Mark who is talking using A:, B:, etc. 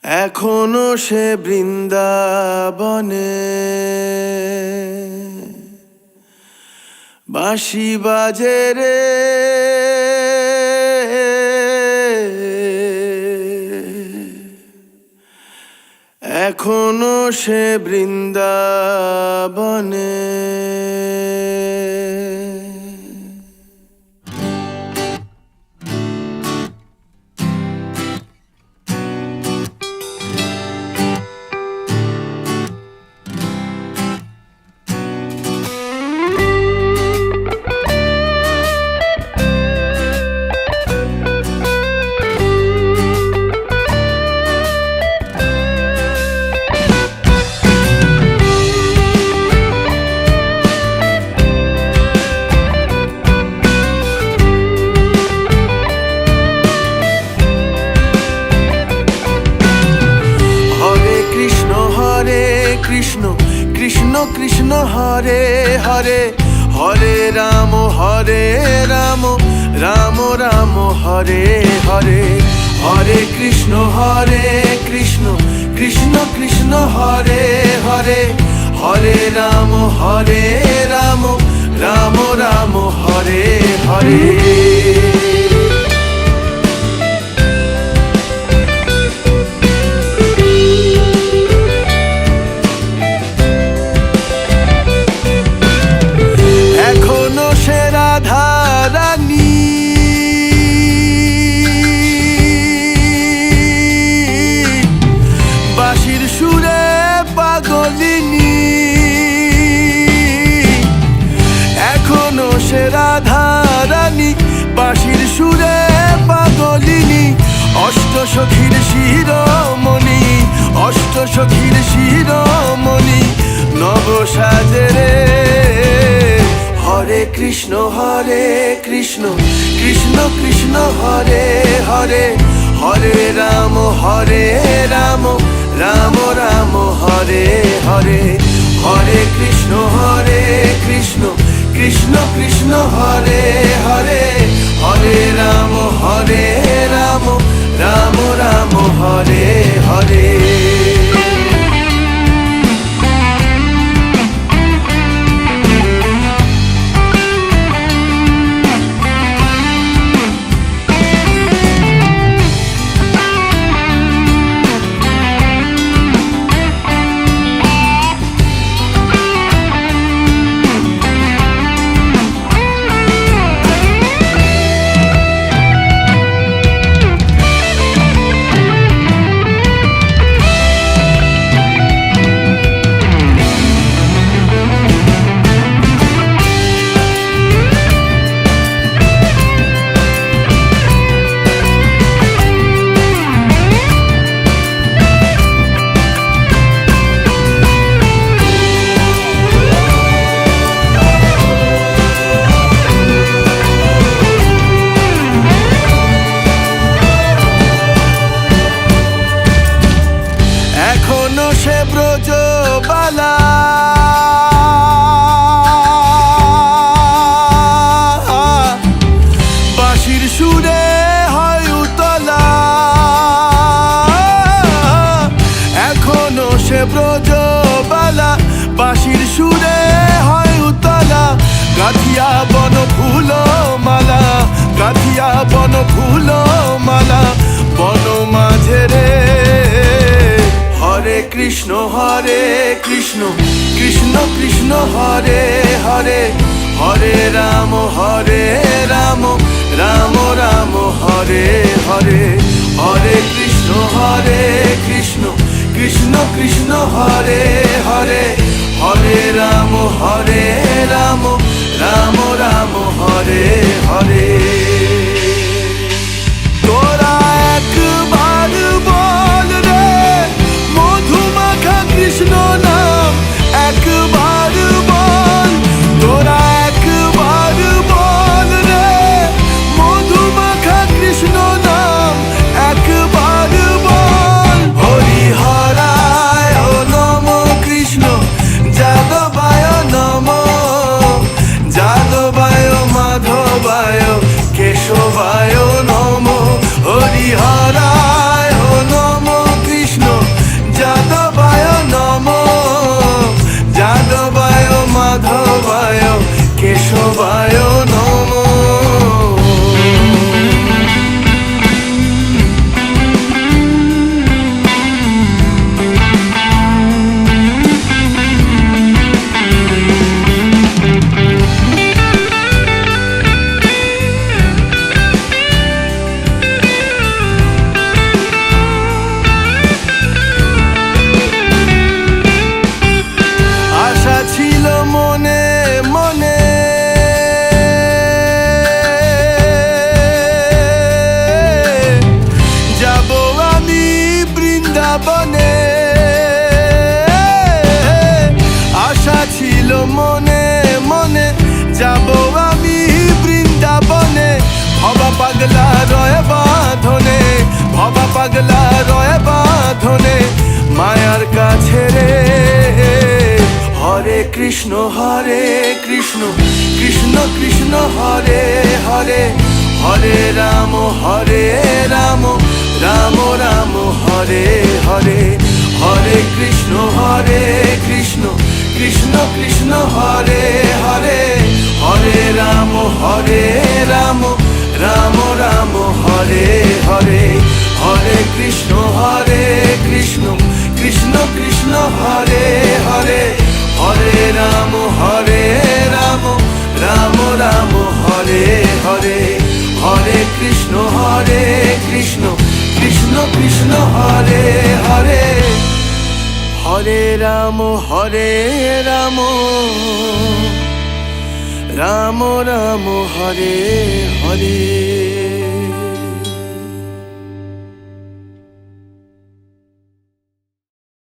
A: এখনো সে বৃন্দাবনে বাঁশি বাজে রে, এখনো সে বৃন্দাবনে। কৃষ্ণ কৃষ্ণ কৃষ্ণ হরে হরে, হরে রাম রাম রাম হরে হরে। হরে কৃষ্ণ কৃষ্ণ কৃষ্ণ হরে হরে, হরে রাম রাম রাম হরে হরে। বাঁশির সুরে পাগলিনী, এখনো সে রাধা রানী, বাঁশির সুরে পাগলিনী। অষ্ট সখীর শিরোমণি, অষ্ট সখীর শিরোমণি, নব সাজে রে। হরে কৃষ্ণ কৃষ্ণ কৃষ্ণ হরে হরে, হরে রাম রাম রাম হরে হরে। হরে কৃষ্ণ কৃষ্ণ কৃষ্ণ হরে হরে, হরে রাম রাম রাম হরে হরে। এখনো সে ব্রজবালা, বাঁশির সুরে হয় উতলা। এখনো সে ব্রজবালা, বাঁশির সুরে হয় উতলা। গাথিয়া বন ফুল মালা, গাথিয়া বন ফুল মালা, বন মাঝে রে। হরে কৃষ্ণ কৃষ্ণ কৃষ্ণ হরে হরে, হরে রাম রাম রাম হরে হরে। হরে কৃষ্ণ কৃষ্ণ কৃষ্ণ হরে হরে, হরে রাম রাম রাম হরে হরে। তোরা একবার বল রে মধুমাখা কৃষ্ণ নাম, একবার বল। তোরা একবার বল রে মধুমাখা কৃষ্ণ নাম, একবার বল। হরি হরায় নম কৃষ্ণ যাদবায় নম, যাদবায় মাধবায় বৃন্দাবনে আশা ছিল মনে মনে যাব আমি বৃন্দাবনে ভবা পাগলা রয় বাঁধনে ভবা পাগলা রয় বাঁধনে মায়ার কাছে রে হরে কৃষ্ণ কৃষ্ণ কৃষ্ণ হরে হরে হরে রাম রাম রাম হরে হরে হরে কৃষ্ণ কৃষ্ণ কৃষ্ণ হরে হরে হরে রাম রাম রাম হরে হরে হরে কৃষ্ণ কৃষ্ণ কৃষ্ণ হরে হরে হরে রাম রাম রাম হরে হরে হরে কৃষ্ণ কৃষ্ণ কৃষ্ণ হরে হরে হরে রাম রাম রাম হরে হরে